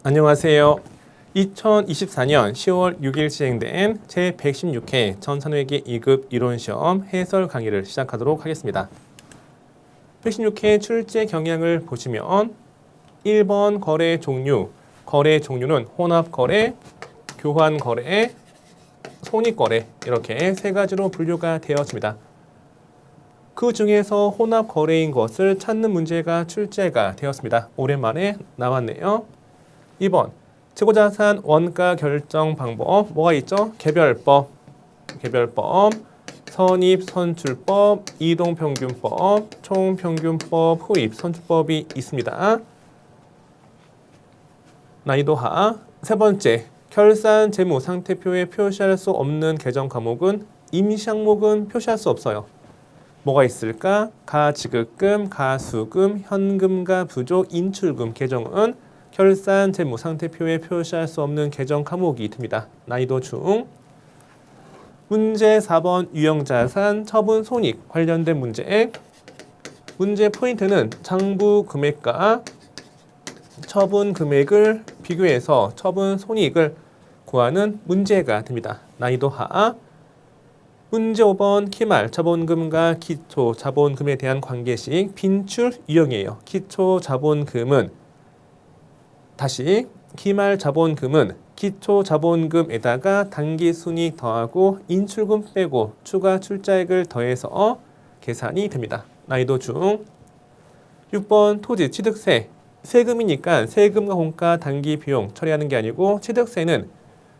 안녕하세요. 2024년 10월 6일 시행된 제116회 전산회계 2급 이론시험 해설 강의를 시작하도록 하겠습니다. 116회 출제 경향을 보시면 1번 거래 종류는 혼합거래, 교환거래, 손익거래 이렇게 세 가지로 분류가 되었습니다. 그 중에서 혼합거래인 것을 찾는 문제가 출제가 되었습니다. 오랜만에 나왔네요. 2번 재고자산 원가 결정 방법 뭐가 있죠? 개별법, 선입 선출법, 이동평균법, 총평균법, 후입 선출법이 있습니다. 난이도 하. 세 번째, 결산 재무 상태표에 표시할 수 없는 계정 과목은 임시 항목은 표시할 수 없어요. 뭐가 있을까? 가지급금, 가수금, 현금과 부조, 인출금 계정은 결산 재무 상태표에 표시할 수 없는 계정 과목이 듭니다. 난이도 중. 문제 4번 유형자산, 처분 손익 관련된 문제. 문제 포인트는 장부 금액과 처분 금액을 비교해서 처분 손익을 구하는 문제가 됩니다. 난이도 하. 문제 5번 기말 자본금과 기초 자본금에 대한 관계식 빈출 유형이에요. 기초 자본금은 다시 기말 자본금은 기초 자본금에다가 당기순이익 더하고 인출금 빼고 추가 출자액을 더해서 계산이 됩니다. 난이도 중. 6번 토지 취득세. 세금이니까 세금과 공가 단기 비용 처리하는 게 아니고 취득세는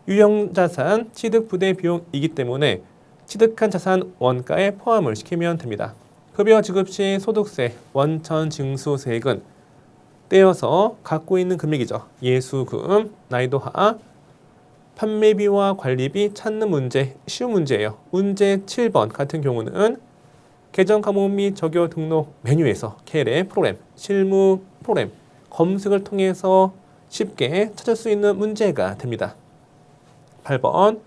유형자산 취득 부대 비용이기 때문에 취득한 자산 원가에 포함을 시키면 됩니다. 급여 지급 시 소득세, 원천 징수세액은 떼어서 갖고 있는 금액이죠. 예수금. 난이도 하. 판매비와 관리비 찾는 문제, 쉬운 문제예요. 문제 7번 같은 경우는 계정 과목 및 적요 등록 메뉴에서 켈의 프로그램, 실무 프로그램 검색을 통해서 쉽게 찾을 수 있는 문제가 됩니다. 8번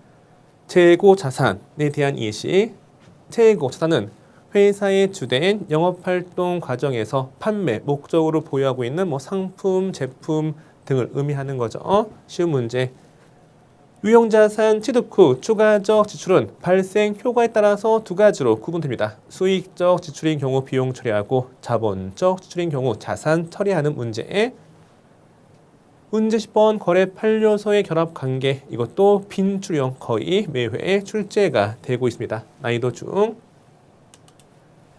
재고 자산에 대한 예시. 재고 자산은 회사의 주된 영업활동 과정에서 판매 목적으로 보유하고 있는 상품, 제품 등을 의미하는 거죠. 쉬운 문제. 유형자산 취득 후 추가적 지출은 발생 효과에 따라서 두 가지로 구분됩니다. 수익적 지출인 경우 비용 처리하고 자본적 지출인 경우 자산 처리하는 문제. 문제 10번 거래 판료소의 결합 관계. 이것도 빈출형 거의 매회 출제가 되고 있습니다. 난이도 중.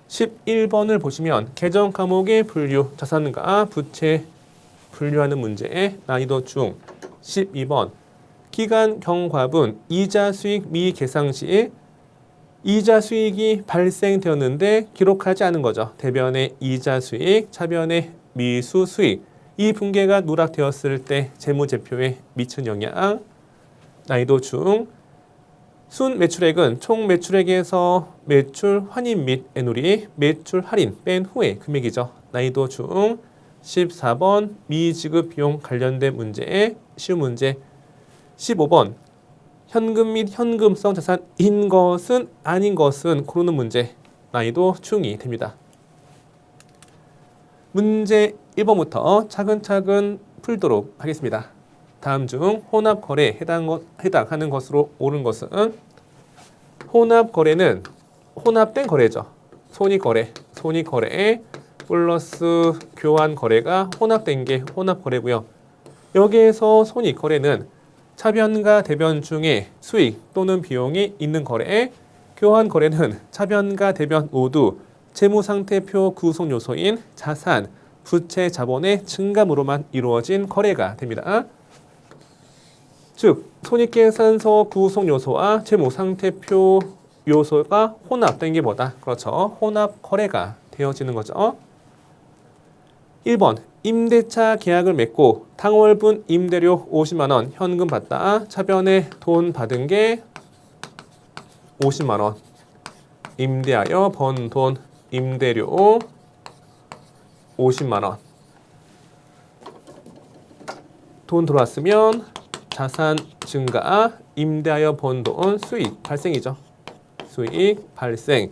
11번을 보시면 계정 과목의 분류, 자산과 부채 분류하는 문제. 난이도 중. 12번 기간 경과분 이자 수익 미계상 시 이자 수익이 발생되었는데 기록하지 않은 거죠. 대변의 이자 수익, 차변의 미수 수익. 이 분계가 누락되었을 때 재무제표에 미친 영향. 난이도 중. 순 매출액은 총 매출액에서 매출 환입 및 애누리, 매출 할인 뺀 후의 금액이죠. 난이도 중. 14번 미지급 비용 관련된 문제, 쉬운 문제. 15번 현금 및 현금성 자산인 것은 아닌 것은 고르는 문제. 난이도 중이 됩니다. 문제 1번부터 차근차근 풀도록 하겠습니다. 다음 중 혼합거래에 해당하는 것으로 옳은 것은 혼합거래는 혼합된 거래죠. 손익거래 플러스 교환거래가 혼합된 게 혼합거래고요. 여기에서 손익거래는 차변과 대변 중에 수익 또는 비용이 있는 거래, 교환거래는 차변과 대변 모두 재무상태표 구성 요소인 자산, 부채, 자본의 증감으로만 이루어진 거래가 됩니다. 즉, 손익계산서 구성 요소와 재무상태표 요소가 혼합된 게 뭐다? 그렇죠. 혼합거래가 되어지는 거죠. 1번 임대차 계약을 맺고 당월분 임대료 50만 원 현금 받다. 차변에 돈 받은 게 50만 원. 임대하여 번 돈 임대료 50만 원. 돈 들어왔으면 자산 증가, 임대하여 번 돈 수익 발생이죠. 수익 발생.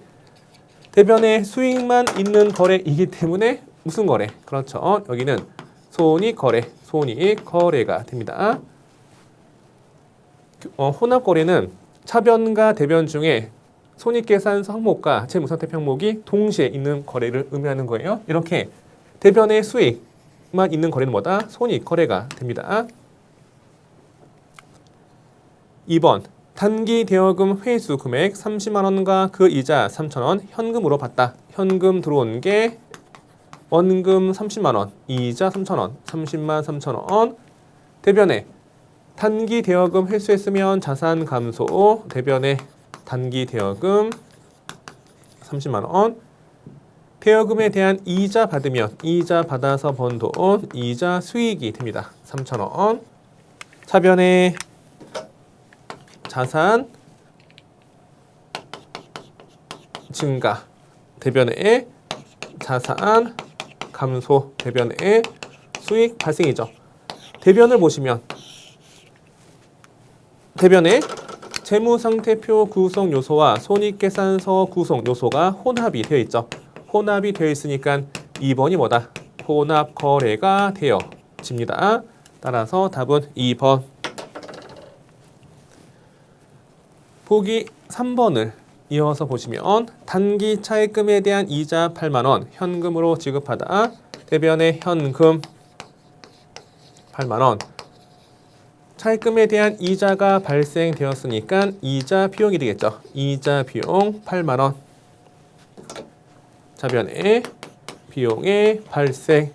대변에 수익만 있는 거래이기 때문에 무슨 거래? 그렇죠. 여기는 손익거래가 됩니다. 혼합거래는 차변과 대변 중에 손익계산서 항목과 재무상태표 항목이 동시에 있는 거래를 의미하는 거예요. 이렇게 대변의 수익만 있는 거래는 뭐다? 손익거래가 됩니다. 2번 단기 대여금 회수 금액 30만 원과 그 이자 3천 원 현금으로 받다. 현금 들어온 게 원금 30만 원, 이자 3천 원, 30만 3천 원. 대변에 단기 대여금 회수했으면 자산 감소. 대변에 단기 대여금 30만 원. 대여금에 대한 이자 받으면 이자 받아서 번 돈, 이자 수익이 됩니다. 3천 원. 차변에 자산 증가. 대변에 자산 감소. 대변에 수익 발생이죠. 대변을 보시면 대변에 재무상태표 구성 요소와 손익계산서 구성 요소가 혼합이 되어 있죠. 혼합이 되어 있으니까 2번이 뭐다? 혼합거래가 되어집니다. 따라서 답은 2번. 보기 3번을 이어서 보시면 단기 차입금에 대한 이자 8만 원 현금으로 지급하다. 대변에 현금 8만 원. 차입금에 대한 이자가 발생되었으니까 이자 비용이 되겠죠. 이자 비용 8만 원. 차변에 비용의 발생.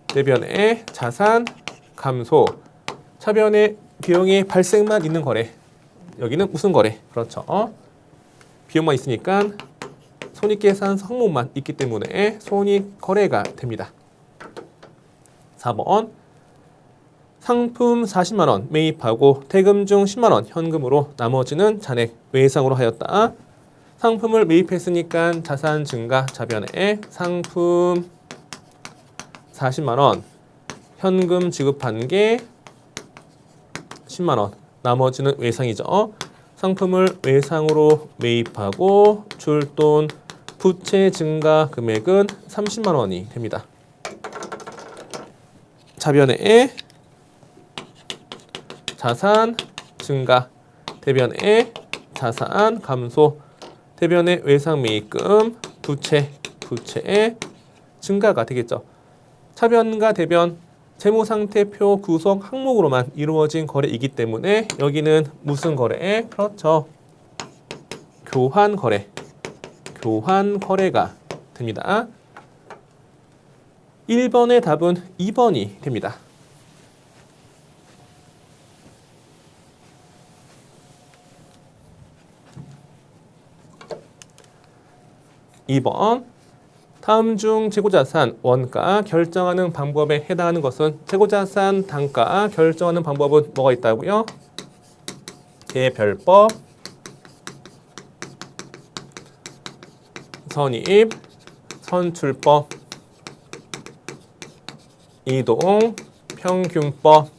대변에 자산 감소. 차변에 비용의 발생만 있는 거래. 여기는 무슨 거래? 그렇죠. 비용만 있으니까 손익계산서 항목만 있기 때문에 손익거래가 됩니다. 4번 상품 40만 원 매입하고 대금 중 10만 원 현금으로 나머지는 잔액 외상으로 하였다. 상품을 매입했으니까 자산 증가. 차변에 상품 40만 원 현금 지급한 게 10만 원 나머지는 외상이죠. 상품을 외상으로 매입하고 줄 돈 부채 증가 금액은 30만 원이 됩니다. 차변에 자산 증가. 대변에 자산 감소. 대변에 외상 매입금 부채의 증가가 되겠죠. 차변과 대변 재무상태표 구성 항목으로만 이루어진 거래이기 때문에 여기는 무슨 거래? 그렇죠. 교환거래가 됩니다. 1번의 답은 2번이 됩니다. 2번 다음 중 재고자산 원가 결정하는 방법에 해당하는 것은 재고자산 단가 결정하는 방법은 뭐가 있다고요? 개별법, 선입, 선출법, 이동, 평균법,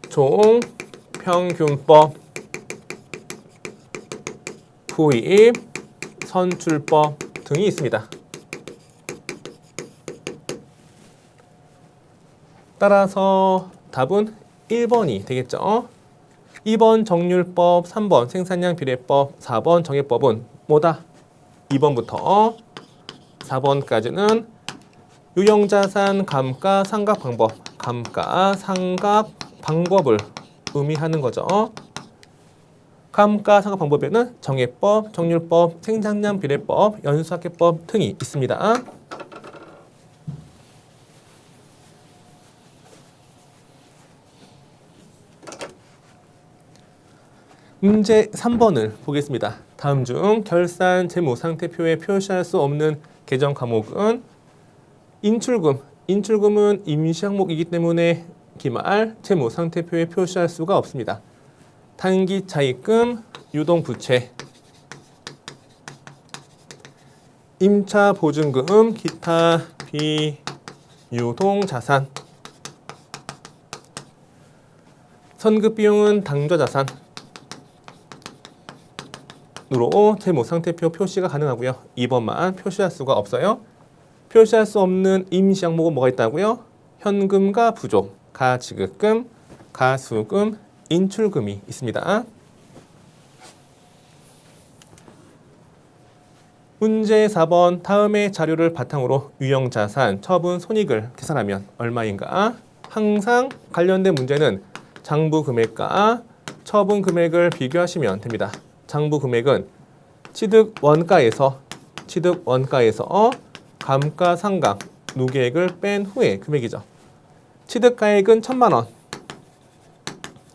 총, 평균법, 후입, 선출법 등이 있습니다. 따라서 답은 1번이 되겠죠. 2번 정률법, 3번 생산량 비례법, 4번 정액법은 뭐다? 2번부터 4번까지는 유형자산 감가 상각 방법, 감가 상각 방법을 의미하는 거죠. 감가 상각 방법에는 정액법, 정률법, 생산량 비례법, 연수학계법 등이 있습니다. 문제 3번을 보겠습니다. 다음 중 결산 재무 상태표에 표시할 수 없는 계정 과목은 인출금은 임시 항목이기 때문에 기말 재무 상태표에 표시할 수가 없습니다. 단기 차입금, 유동부채, 임차 보증금, 기타 비유동자산, 선급비용은 당좌자산, 1번으로 재무상태표 표시가 가능하고요. 2번만 표시할 수가 없어요. 표시할 수 없는 임시 항목은 뭐가 있다고요? 현금과 부족, 가지급금, 가수금, 인출금이 있습니다. 문제 4번 다음의 자료를 바탕으로 유형자산, 처분, 손익을 계산하면 얼마인가? 항상 관련된 문제는 장부 금액과 처분 금액을 비교하시면 됩니다. 장부 금액은 취득 원가에서 감가상각, 누계액을 뺀 후의 금액이죠. 취득가액은 1,000만 원,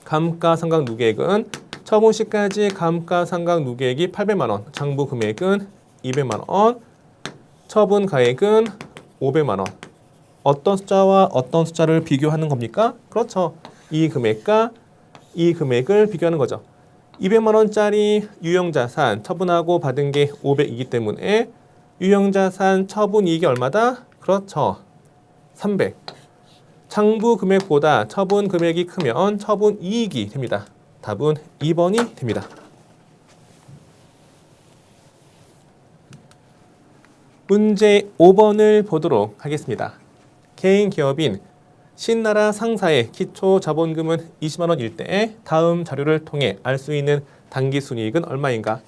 감가상각 누계액은 처분 시까지 감가상각 누계액이 800만 원, 장부 금액은 200만 원, 처분 가액은 500만 원. 어떤 숫자와 어떤 숫자를 비교하는 겁니까? 그렇죠. 이 금액과 이 금액을 비교하는 거죠. 200만 원짜리 유형자산 처분하고 받은 게 500이기 때문에 유형자산 처분 이익이 얼마다? 그렇죠. 300. 장부 금액보다 처분 금액이 크면 처분 이익이 됩니다. 답은 2번이 됩니다. 문제 5번을 보도록 하겠습니다. 개인 기업인 신나라 상사의 기초 자본금은 20만 원일 때 다음 자료를 통해 알 수 있는 당기순이익은 얼마인가?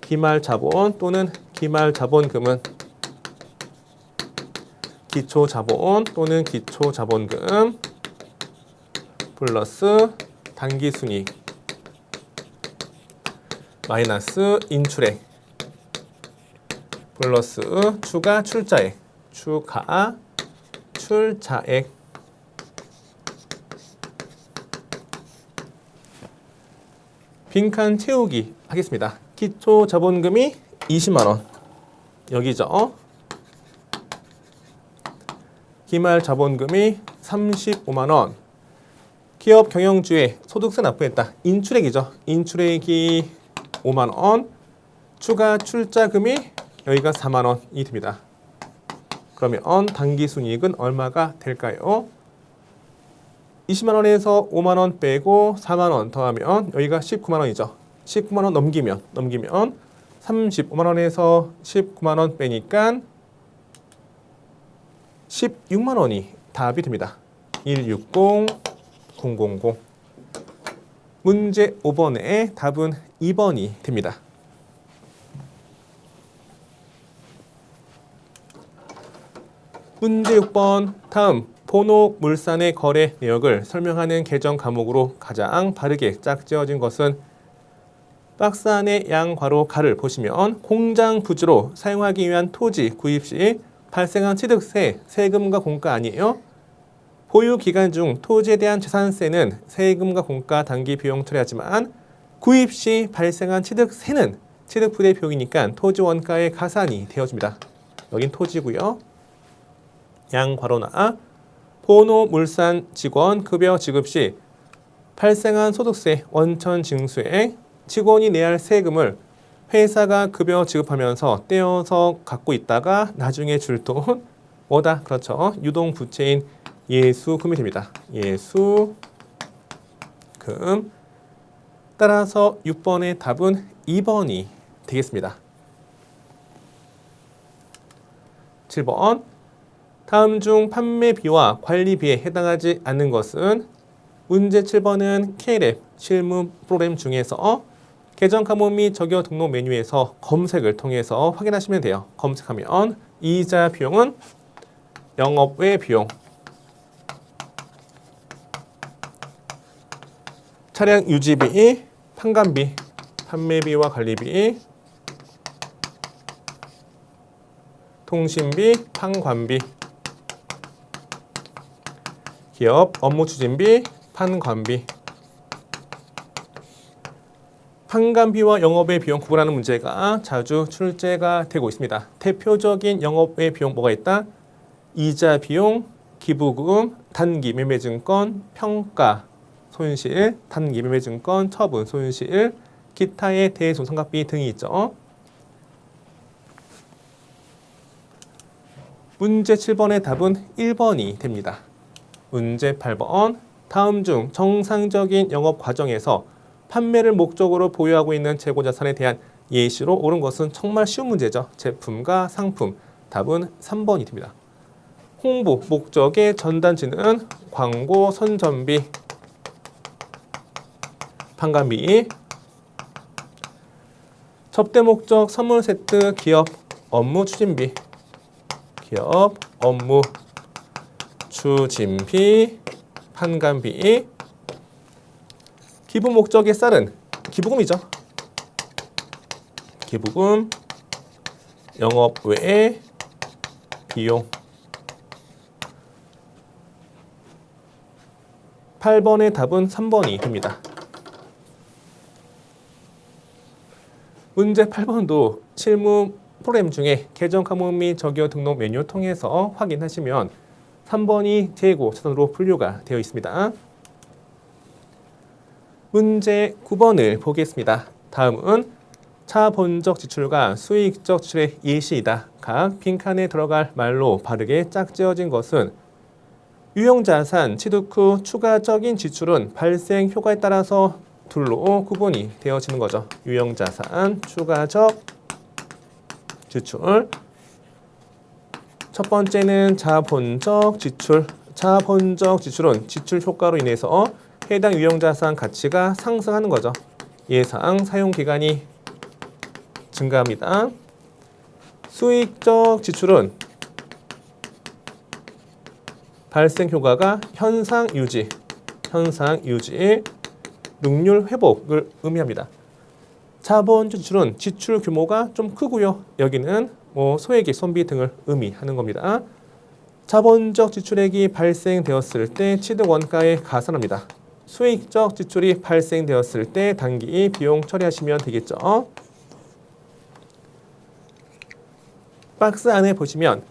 기말 자본 또는 기말 자본금은 기초 자본 또는 기초 자본금 플러스 당기순이익 마이너스 인출액 플러스 추가 출자액 빈칸 채우기 하겠습니다. 기초 자본금이 20만 원 여기죠. 기말 자본금이 35만 원. 기업 경영주에 소득세 납부했다. 인출액이죠. 인출액이 5만 원. 추가 출자금이 여기가 4만 원이 됩니다. 그러면 당기순이익은 얼마가 될까요? 20만 원에서 5만 원 빼고 4만 원 더하면 여기가 19만 원이죠. 19만 원 넘기면 35만 원에서 19만 원 빼니까 16만 원이 답이 됩니다. 160000. 문제 5번의 답은 2번이 됩니다. 문제 6번 다음 본옥 물산의 거래 내역을 설명하는 계정 과목으로 가장 바르게 짝지어진 것은 박스 안에 양괄호 가를 보시면 공장 부지로 사용하기 위한 토지 구입 시 발생한 취득세, 세금과 공가 아니에요? 보유 기간 중 토지에 대한 재산세는 세금과 공가 단기 비용 처리하지만 구입 시 발생한 취득세는 취득 부대 비용이니까 토지 원가의 가산이 되어집니다. 여긴 토지고요. 양괄호나 본옥 물산 직원 급여 지급 시 발생한 소득세, 원천 징수액, 직원이 내야 할 세금을 회사가 급여 지급하면서 떼어서 갖고 있다가 나중에 줄 돈 뭐다? 그렇죠. 유동부채인 예수금이 됩니다. 예수금. 따라서 6번의 답은 2번이 되겠습니다. 7번 다음 중 판매비와 관리비에 해당하지 않는 것은 문제 7번은 K랩 실무 프로그램 중에서 계정 과목 및 적용 등록 메뉴에서 검색을 통해서 확인하시면 돼요. 검색하면 이자 비용은 영업외 비용, 차량 유지비, 판관비, 판매비와 관리비, 통신비, 판관비, 기업 업무 추진비, 판관비, 판관비와 영업외 비용 구분하는 문제가 자주 출제가 되고 있습니다. 대표적인 영업외 비용 뭐가 있다? 이자 비용, 기부금, 단기 매매증권, 평가, 손실, 단기 매매증권, 처분, 손실, 기타의 대손상각비 등이 있죠. 문제 7번의 답은 1번이 됩니다. 문제 8번 다음 중 정상적인 영업 과정에서 판매를 목적으로 보유하고 있는 재고자산에 대한 예시로 옳은 것은 정말 쉬운 문제죠. 제품과 상품. 답은 3번이 됩니다. 홍보 목적의 전단지는 광고, 선전비, 판관비. 접대 목적 선물 세트 기업 업무 추진비. 기업 업무 추진비, 판관비. 기부 목적의 쌀은 기부금이죠. 기부금, 영업 외에 비용. 8번의 답은 3번이 됩니다. 문제 8번도 실무 프로그램 중에 계정 과목 및 적용 등록 메뉴 통해서 확인하시면 3번이 재고 차선으로 분류가 되어 있습니다. 문제 9번을 보겠습니다. 다음은 자본적 지출과 수익적 지출의 예시이다. 각 빈칸에 들어갈 말로 바르게 짝지어진 것은 유형자산 취득 후 추가적인 지출은 발생 효과에 따라서 둘로 구분이 되어지는 거죠. 유형자산, 추가적 지출. 첫 번째는 자본적 지출. 자본적 지출은 지출 효과로 인해서 해당 유형자산 가치가 상승하는 거죠. 예상 사용 기간이 증가합니다. 수익적 지출은 발생 효과가 현상 유지, 능률 회복을 의미합니다. 자본적 지출은 지출 규모가 좀 크고요. 여기는 소액의 손비 등을 의미하는 겁니다. 자본적 지출액이 발생되었을 때 취득 원가에 가산합니다. 수익적 지출이 발생되었을 때 단기 비용 처리하시면 되겠죠. 박스 안에 보시면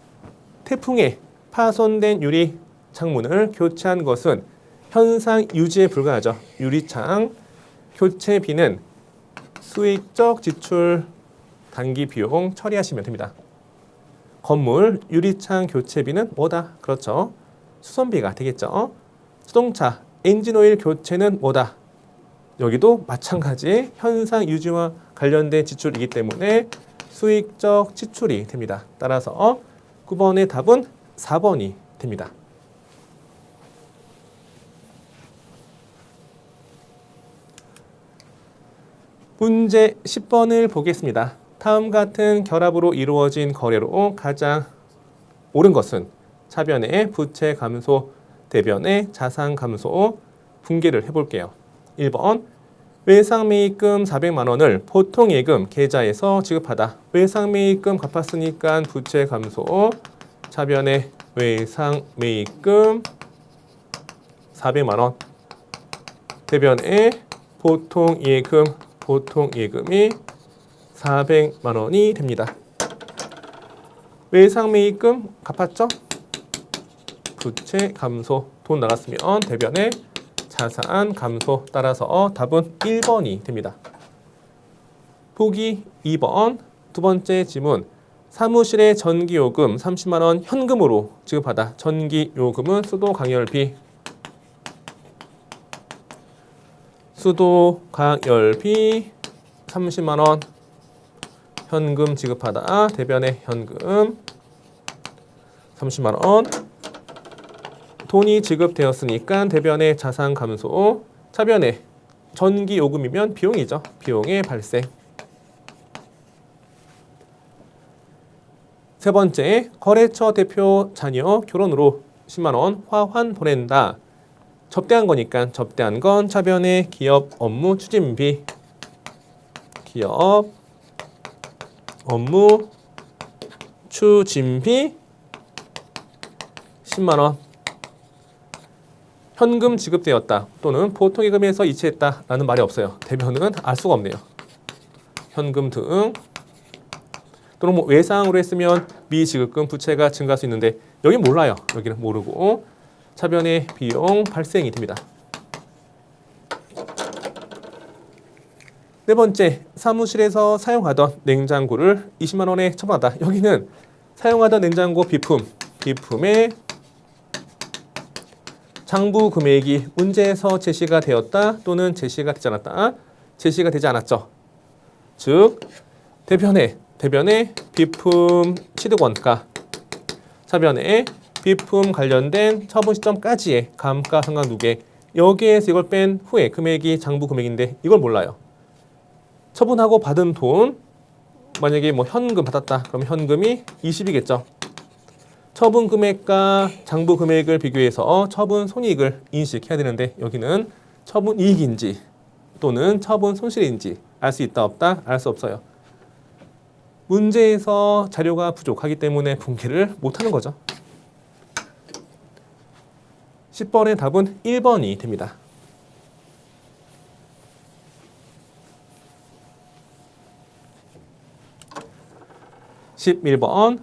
태풍에 파손된 유리 창문을 교체한 것은 현상 유지에 불과하죠. 유리창 교체비는 수익적 지출 단기 비용 처리하시면 됩니다. 건물 유리창 교체비는 뭐다? 그렇죠. 수선비가 되겠죠. 자동차 엔진오일 교체는 뭐다? 여기도 마찬가지 현상 유지와 관련된 지출이기 때문에 수익적 지출이 됩니다. 따라서 9번의 답은 4번이 됩니다. 문제 10번을 보겠습니다. 다음 같은 결합으로 이루어진 거래로 가장 옳은 것은 차변의 부채 감소, 대변의 자산 감소, 분개를 해볼게요. 1번 외상매입금 400만 원을 보통예금 계좌에서 지급하다. 외상매입금 갚았으니까 부채 감소, 차변의 외상매입금 400만 원, 대변의 보통예금이 400만 원이 됩니다. 외상매입금 갚았죠? 부채 감소, 돈 나갔으면 대변의 자산 감소. 따라서 답은 1번이 됩니다. 보기 2번 두 번째 지문. 사무실에 전기요금 30만 원 현금으로 지급하다. 전기요금은 수도 강열비 30만 원 현금 지급하다. 대변의 현금 30만 원. 돈이 지급되었으니까 대변의 자산 감소, 차변의 전기요금이면 비용이죠. 비용의 발생. 세 번째, 거래처 대표 자녀 결혼으로 10만 원 화환 보낸다. 접대한 거니까 접대한 건 차변의 기업 업무 추진비, 기업 업무 추진비 10만 원. 현금 지급되었다 또는 보통예금에서 이체했다 라는 말이 없어요. 대변은 알 수가 없네요. 현금 등 또는 뭐 외상으로 했으면 미지급금 부채가 증가할 수 있는데 여기 몰라요. 여기는 모르고 차변의 비용 발생이 됩니다. 네 번째, 사무실에서 사용하던 냉장고를 20만 원에 처분하다. 여기는 사용하던 냉장고 비품의 장부 금액이 문제에서 제시가 되었다 또는 제시가 되지 않았다. 제시가 되지 않았죠. 즉 대변의 비품 취득원가, 차변에 비품 관련된 처분 시점까지의 감가상각누계, 여기에서 이걸 뺀 후에 금액이 장부 금액인데 이걸 몰라요. 처분하고 받은 돈, 만약에 뭐 현금 받았다 그러면 현금이 20이겠죠. 처분 금액과 장부 금액을 비교해서 처분 손익을 인식해야 되는데 여기는 처분 이익인지 또는 처분 손실인지 알 수 있다 없다? 알 수 없어요. 문제에서 자료가 부족하기 때문에 분개를 못하는 거죠. 10번의 답은 1번이 됩니다. 11번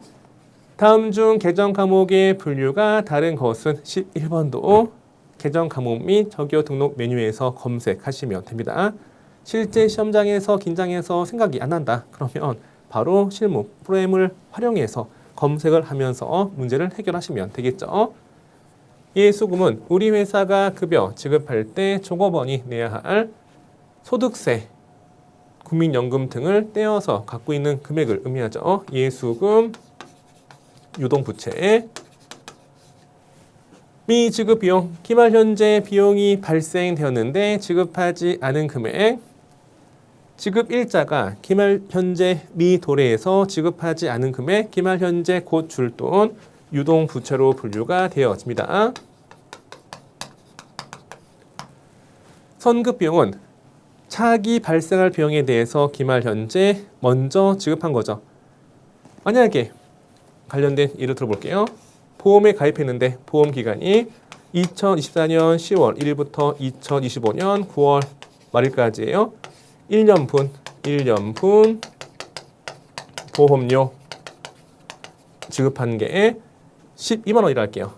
다음 중 계정 과목의 분류가 다른 것은 11번도 계정 과목 및 저기요 등록 메뉴에서 검색하시면 됩니다. 실제 시험장에서 긴장해서 생각이 안 난다. 그러면 바로 실무 프로그램을 활용해서 검색을 하면서 문제를 해결하시면 되겠죠. 예수금은 우리 회사가 급여 지급할 때 종업원이 내야 할 소득세, 국민연금 등을 떼어서 갖고 있는 금액을 의미하죠. 예수금, 유동부채, 미지급 비용, 기말 현재 비용이 발생되었는데 지급하지 않은 금액, 지급 일자가 기말 현재 미도래에서 지급하지 않은 금액, 기말 현재 곧 줄 돈, 유동부채로 분류가 되어집니다. 선급비용은 차기 발생할 비용에 대해서 기말 현재 먼저 지급한 거죠. 만약에 관련된 예를 들어볼게요. 보험에 가입했는데 보험 기간이 2024년 10월 1일부터 2025년 9월 말일까지예요. 1년분 보험료 지급한 게 12만 원이라 할게요.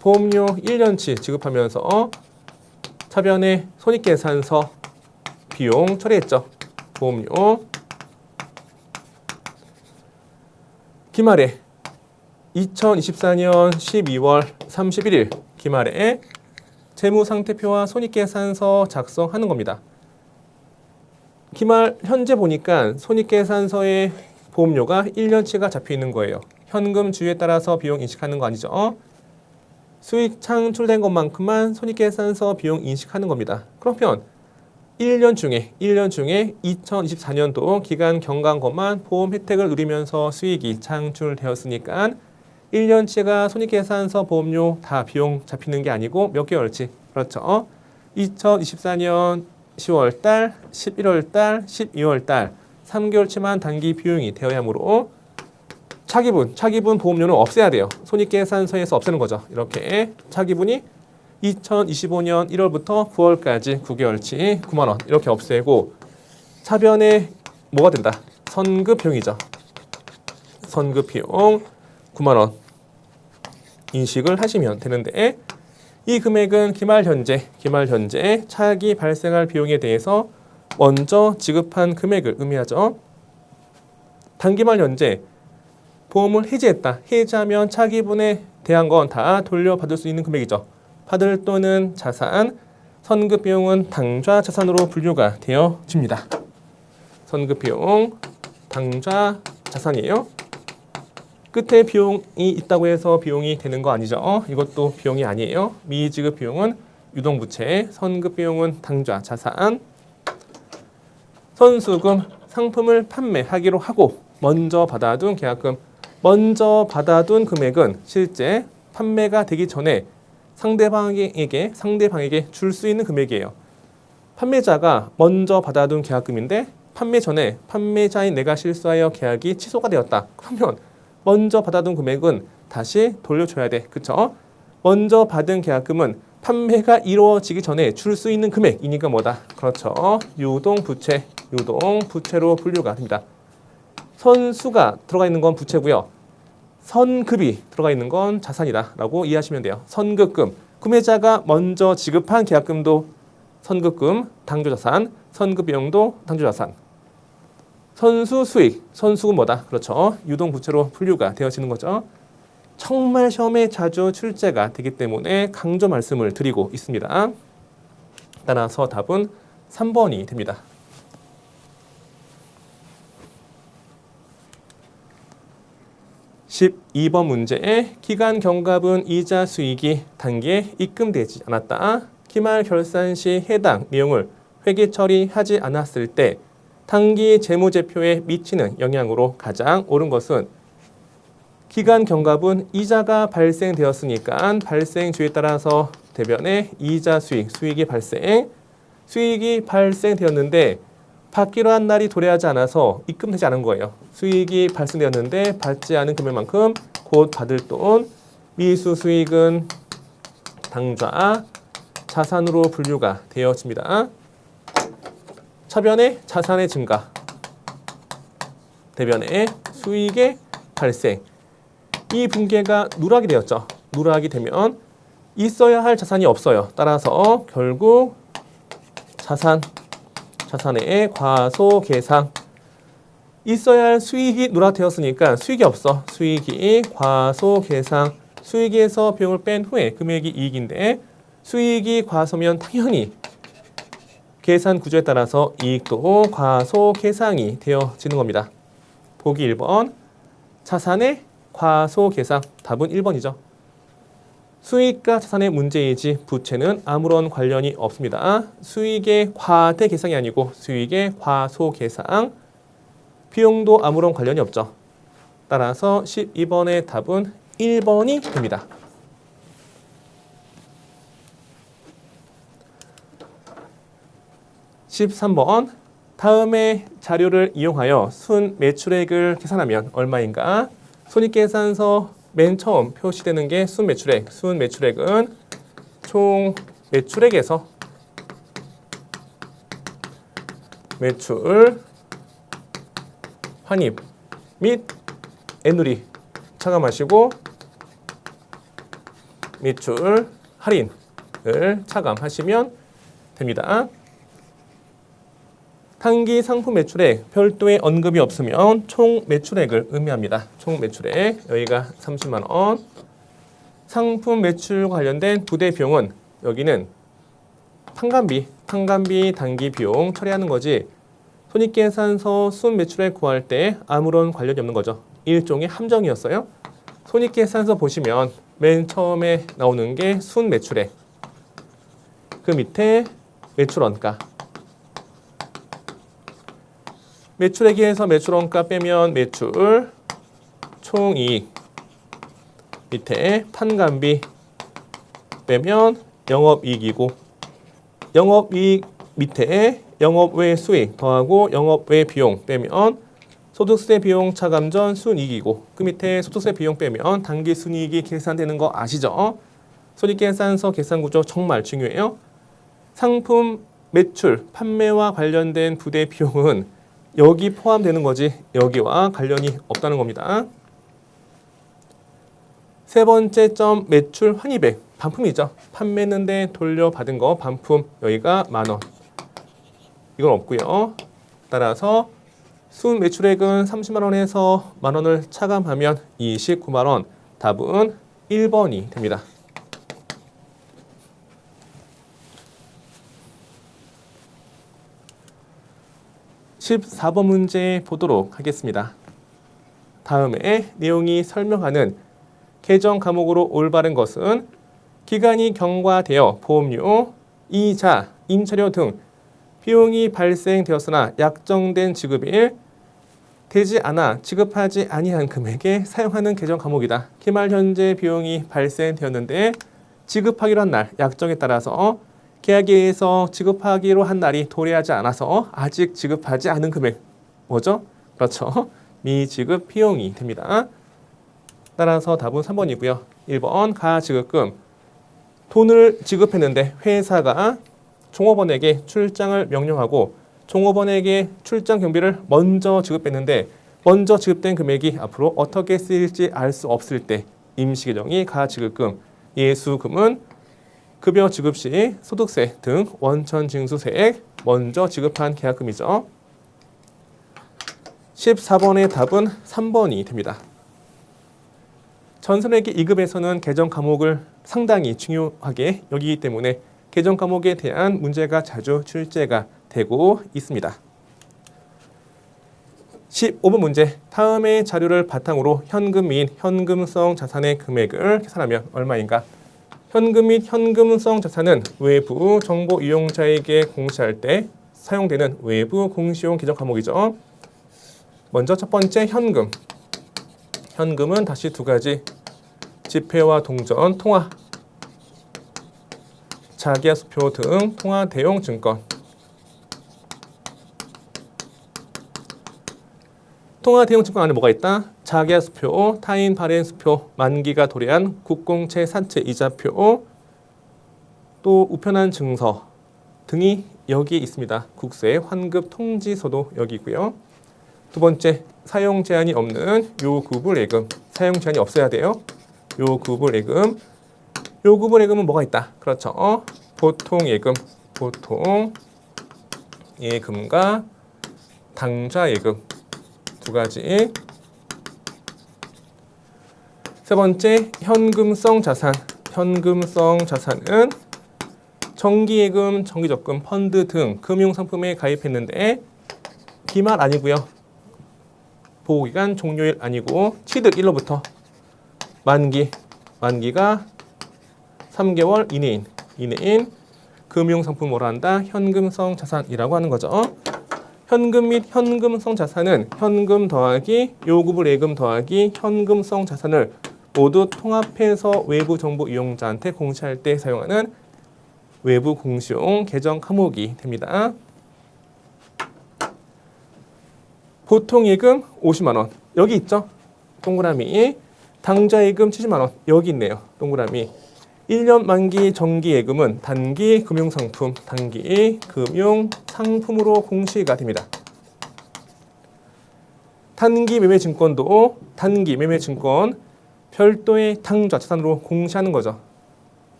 보험료 1년치 지급하면서 차변에 손익계산서 비용 처리했죠. 보험료 기말에 2024년 12월 31일 기말에 재무상태표와 손익계산서 작성하는 겁니다. 기말 현재 보니까 손익계산서에 보험료가 1년치가 잡혀 있는 거예요. 현금 주유에 따라서 비용 인식하는 거 아니죠? 수익 창출된 것만큼만 손익계산서 비용 인식하는 겁니다. 그러면 1년 중에 2024년도 기간 경과한 것만 보험 혜택을 누리면서 수익이 창출되었으니까 1년치가 손익계산서 보험료 다 비용 잡히는 게 아니고 몇 개월치? 그렇죠. 2024년 10월달, 11월달, 12월달 3개월치만 단기 비용이 되어야 하므로 차기분 보험료는 없애야 돼요. 손익계산서에서 없애는 거죠. 이렇게 차기분이 2025년 1월부터 9월까지 9개월치 9만 원 이렇게 없애고 차변에 뭐가 된다? 선급비용이죠. 선급비용 9만 원 인식을 하시면 되는데 이 금액은 기말 현재 차기 발생할 비용에 대해서 먼저 지급한 금액을 의미하죠. 단기말 현재 보험을 해지했다. 해지하면 차기분에 대한 건 다 돌려받을 수 있는 금액이죠. 받을 돈은 자산, 선급비용은 당좌 자산으로 분류가 되어집니다. 선급비용, 당좌 자산이에요. 끝에 비용이 있다고 해서 비용이 되는 거 아니죠. 이것도 비용이 아니에요. 미지급 비용은 유동부채, 선급비용은 당좌 자산. 선수금, 상품을 판매하기로 하고 먼저 받아둔 계약금. 먼저 받아둔 금액은 실제 판매가 되기 전에 상대방에게 줄 수 있는 금액이에요. 판매자가 먼저 받아둔 계약금인데 판매 전에 판매자인 내가 실수하여 계약이 취소가 되었다. 그러면 먼저 받아둔 금액은 다시 돌려줘야 돼. 그쵸? 먼저 받은 계약금은 판매가 이루어지기 전에 줄 수 있는 금액이니까 뭐다? 그렇죠. 유동부채로 분류가 됩니다. 선수가 들어가 있는 건 부채고요. 선급이 들어가 있는 건 자산이다 라고 이해하시면 돼요. 선급금, 구매자가 먼저 지급한 계약금도 선급금, 당조자산, 선급비용도 당조자산. 선수 수익, 선수금 뭐다? 그렇죠. 유동부채로 분류가 되어지는 거죠. 정말 시험에 자주 출제가 되기 때문에 강조 말씀을 드리고 있습니다. 따라서 답은 3번이 됩니다. 12번 문제에 기간 경과분 이자 수익이 단기에 입금되지 않았다. 기말 결산 시 해당 내용을 회계 처리하지 않았을 때 단기 재무제표에 미치는 영향으로 가장 옳은 것은 기간 경과분 이자가 발생되었으니까 발생주에 따라서 대변에 이자 수익, 수익이 발생되었는데 받기로 한 날이 도래하지 않아서 입금되지 않은 거예요. 수익이 발생되었는데 받지 않은 금액만큼 곧 받을 돈, 미수 수익은 당좌, 자산으로 분류가 되어집니다. 차변에 자산의 증가, 대변에 수익의 발생. 이 분계가 누락이 되었죠. 누락이 되면 있어야 할 자산이 없어요. 따라서 결국 자산의 과소계상. 있어야 할 수익이 누락되었으니까 수익이 없어. 수익이 과소계상. 수익에서 비용을 뺀 후에 금액이 이익인데 수익이 과소면 당연히 계산 구조에 따라서 이익도 과소계상이 되어지는 겁니다. 보기 1번. 자산의 과소계상. 답은 1번이죠. 수익과 자산의 문제이지 부채는 아무런 관련이 없습니다. 수익의 과대계상이 아니고 수익의 과소계상. 비용도 아무런 관련이 없죠. 따라서 12번의 답은 1번이 됩니다. 13번. 다음의 자료를 이용하여 순 매출액을 계산하면 얼마인가? 손익계산서 맨 처음 표시되는 게 순 매출액. 순 매출액은 총 매출액에서 매출, 환입 및 애누리 차감하시고 매출, 할인을 차감하시면 됩니다. 단기 상품 매출액 별도의 언급이 없으면 총 매출액을 의미합니다. 총 매출액 여기가 30만 원. 상품 매출 관련된 부대 비용은 여기는 판관비 단기 비용 처리하는 거지. 손익계산서 순 매출액 구할 때 아무런 관련이 없는 거죠. 일종의 함정이었어요. 손익계산서 보시면 맨 처음에 나오는 게 순 매출액. 그 밑에 매출원가. 매출액에서 매출원가 빼면 매출, 총이익, 밑에 판관비 빼면 영업이익이고 영업이익 밑에 영업외 수익 더하고 영업외 비용 빼면 소득세 비용 차감 전 순이익이고 그 밑에 소득세 비용 빼면 단기 순이익이 계산되는 거 아시죠? 손익계산서 계산구조 정말 중요해요. 상품 매출, 판매와 관련된 부대 비용은 여기 포함되는 거지 여기와 관련이 없다는 겁니다. 세 번째 점 매출 환입액 반품이죠. 판매했는데 돌려받은 거 반품 여기가 만원. 이건 없고요. 따라서 순 매출액은 30만 원에서 만원을 차감하면 29만 원. 답은 1번이 됩니다. 14번 문제 보도록 하겠습니다. 다음에 내용이 설명하는 계정 과목으로 올바른 것은 기간이 경과되어 보험료, 이자, 임차료 등 비용이 발생되었으나 약정된 지급일 되지 않아 지급하지 아니한 금액에 사용하는 계정 과목이다. 기말 현재 비용이 발생되었는데 지급하기로 한 날 약정에 따라서 계약에 의해서 지급하기로 한 날이 도래하지 않아서 아직 지급하지 않은 금액 뭐죠? 그렇죠. 미지급 비용이 됩니다. 따라서 답은 3번이고요. 1번 가지급금. 돈을 지급했는데 회사가 종업원에게 출장을 명령하고 종업원에게 출장 경비를 먼저 지급했는데 먼저 지급된 금액이 앞으로 어떻게 쓰일지 알 수 없을 때 임시계정이 가지급금. 예수금은 급여 지급 시 소득세 등 원천 징수세액 먼저 지급한 계약금이죠. 14번의 답은 3번이 됩니다. 전선회계 2급에서는 계정 과목을 상당히 중요하게 여기기 때문에 계정 과목에 대한 문제가 자주 출제가 되고 있습니다. 15번 문제. 다음의 자료를 바탕으로 현금 및 현금성 자산의 금액을 계산하면 얼마인가? 현금 및 현금성 자산은 외부 정보 이용자에게 공시할 때 사용되는 외부 공시용 계정 과목이죠. 먼저 첫 번째 현금. 현금은 다시 두 가지. 지폐와 동전, 통화, 자기야수표 등 통화 대용 증권. 통화 대용 증권 안에 뭐가 있다? 자기야수표, 타인 발행수표, 만기가 도래한 국공채 사채 이자표, 또 우편한 증서 등이 여기 있습니다. 국세 환급 통지서도 여기 있고요. 두 번째, 사용 제한이 없는 요구불예금. 사용 제한이 없어야 돼요. 요구불예금. 요구불예금은 뭐가 있다? 그렇죠. 보통예금, 보통예금과 당좌예금 두 가지. 세 번째, 현금성 자산. 현금성 자산은 정기예금, 정기적금, 펀드 등 금융상품에 가입했는데 기말 아니고요. 보호기간 종료일 아니고 취득일로부터 만기가 3개월 이내인 금융상품 뭐라 한다? 현금성 자산이라고 하는 거죠. 현금 및 현금성 자산은 현금 더하기 요구불예금 더하기 현금성 자산을 모두 통합해서 외부 정보 이용자한테 공시할 때 사용하는 외부 공시용 계정 과목이 됩니다. 보통예금 50만 원 여기 있죠? 동그라미. 당좌예금 70만 원 여기 있네요. 동그라미. 1년 만기 정기예금은 단기 금융상품, 단기 금융상품으로 공시가 됩니다. 단기 매매증권도 단기 매매증권 별도의 당좌 자산으로 공시하는 거죠.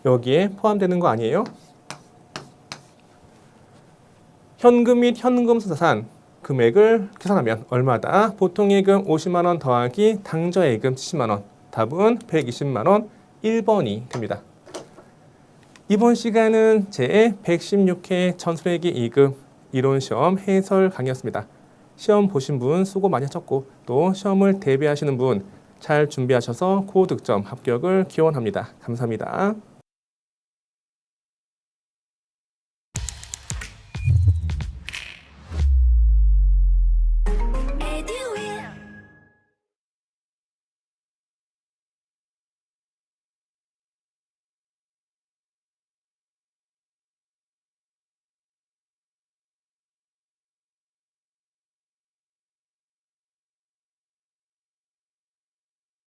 여기에 포함되는 거 아니에요? 현금 및 현금성 자산 금액을 계산하면 얼마다? 보통예금 50만 원 더하기 당좌예금 70만 원. 답은 120만 원 1번이 됩니다. 이번 시간은 제 116회 전술회계 2급 이론시험 해설 강의였습니다. 시험 보신 분 수고 많이 하셨고 또 시험을 대비하시는 분 잘 준비하셔서 고득점 합격을 기원합니다. 감사합니다.